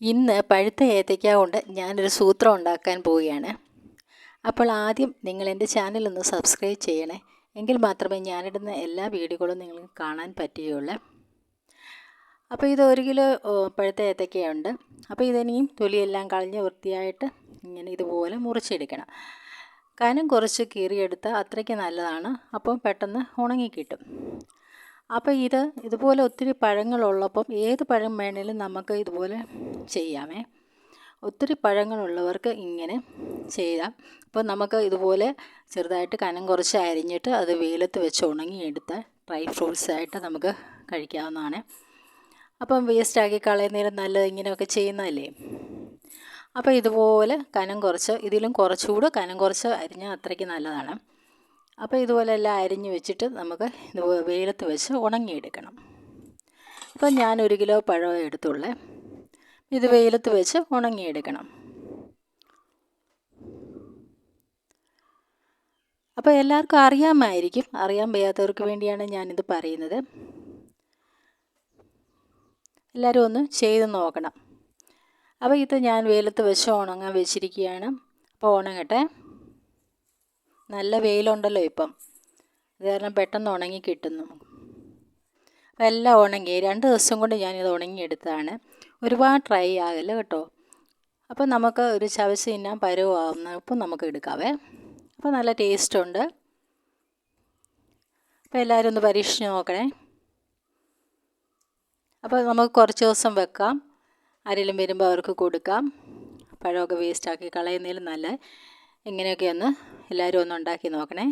ഇന്ന് പഴുത്ത ഏത്തയ്ക്ക കൊണ്ട് ഞാനൊരു സൂത്രം ഉണ്ടാക്കാൻ പോവുകയാണ്. അപ്പോൾ ആദ്യം നിങ്ങൾ എൻ്റെ ചാനൽ ഒന്ന് സബ്സ്ക്രൈബ് ചെയ്യണേ. എങ്കിൽ മാത്രമേ ഞാനിടുന്ന എല്ലാ വീഡിയോകളും നിങ്ങൾക്ക് കാണാൻ പറ്റുകയുള്ളൂ. അപ്പോൾ ഇത് 1 കിലോ പഴുത്ത ഏത്തയ്ക്കയുണ്ട്. അപ്പോൾ ഇതിനെയും തൊലിയെല്ലാം കളഞ്ഞ് വൃത്തിയായിട്ട് ഇങ്ങനെ ഇതുപോലെ മുറിച്ചെടുക്കണം. കനം കുറച്ച് കീറിയെടുത്താൽ അത്രയ്ക്ക് നല്ലതാണ്. അപ്പോൾ പെട്ടെന്ന് ഉണങ്ങിക്കിട്ടും. അപ്പോൾ ഇതുപോലെ ഒത്തിരി പഴങ്ങളുള്ളപ്പം ഏത് പഴം വേണേലും നമുക്ക് ഇതുപോലെ ചെയ്യാമേ. ഒത്തിരി പഴങ്ങളുള്ളവർക്ക് ഇങ്ങനെ ചെയ്യാം. അപ്പോൾ നമുക്ക് ഇതുപോലെ ചെറുതായിട്ട് കനം കുറച്ച് അരിഞ്ഞിട്ട് അത് വെയിലത്ത് വെച്ച് ഉണങ്ങിയെടുത്ത് ഡ്രൈ ഫ്രൂട്ട്സായിട്ട് നമുക്ക് കഴിക്കാവുന്നതാണ്. അപ്പം വേസ്റ്റാക്കി കളയുന്നതിന് നല്ലത് ഇങ്ങനെയൊക്കെ ചെയ്യുന്നതല്ലേ. അപ്പോൾ ഇതുപോലെ കനം കുറച്ച് ഇതിലും കുറച്ചുകൂടെ കനം കുറച്ച് അരിഞ്ഞാൽ അത്രയ്ക്ക് നല്ലതാണ്. അപ്പോൾ ഇതുപോലെ എല്ലാം അരിഞ്ഞ് വെച്ചിട്ട് നമുക്ക് ഇത് വെയിലത്ത് വെച്ച് ഉണങ്ങിയെടുക്കണം. അപ്പോൾ ഞാൻ 1 കിലോ പഴം എടുത്തുള്ളേ. ഇത് വെയിലത്ത് വെച്ച് ഉണങ്ങിയെടുക്കണം. അപ്പോൾ എല്ലാവർക്കും അറിയാമായിരിക്കും. അറിയാൻ വയ്യാത്തവർക്ക് വേണ്ടിയാണ് ഞാനിത് പറയുന്നത്. എല്ലാവരും ഒന്ന് ചെയ്ത് നോക്കണം. അപ്പോൾ ഇത് ഞാൻ വെയിലത്ത് വെച്ച് ഉണങ്ങാൻ വെച്ചിരിക്കുകയാണ്. അപ്പോൾ ഉണങ്ങട്ടെ. നല്ല വെയിലുണ്ടല്ലോ ഇപ്പം, അത് കാരണം പെട്ടെന്ന് ഉണങ്ങി കിട്ടുന്നു. അപ്പോൾ എല്ലാം ഉണങ്ങി 2 ദിവസം കൊണ്ട് ഞാനിത് ഉണങ്ങിയെടുത്തതാണ്. ഒരുപാട് ഡ്രൈ ആകല്ല കേട്ടോ. അപ്പോൾ നമുക്ക് ഒരു ചവച്ച് തിന്നാൻ പരുവമാകുന്നപ്പോൾ നമുക്ക് എടുക്കാവേ. അപ്പോൾ നല്ല ടേസ്റ്റുണ്ട്. അപ്പോൾ എല്ലാവരും ഒന്ന് പരീക്ഷിച്ച് നോക്കണേ. അപ്പോൾ നമുക്ക് കുറച്ച് ദിവസം വെക്കാം. ആരെങ്കിലും വരുമ്പോൾ അവർക്ക് കൊടുക്കാം. പഴമൊക്കെ വേസ്റ്റാക്കി കളയുന്നതിലും നല്ല ഇങ്ങനെയൊക്കെ ഒന്ന് എല്ലാവരും ഒന്ന് ഉണ്ടാക്കി നോക്കണേ.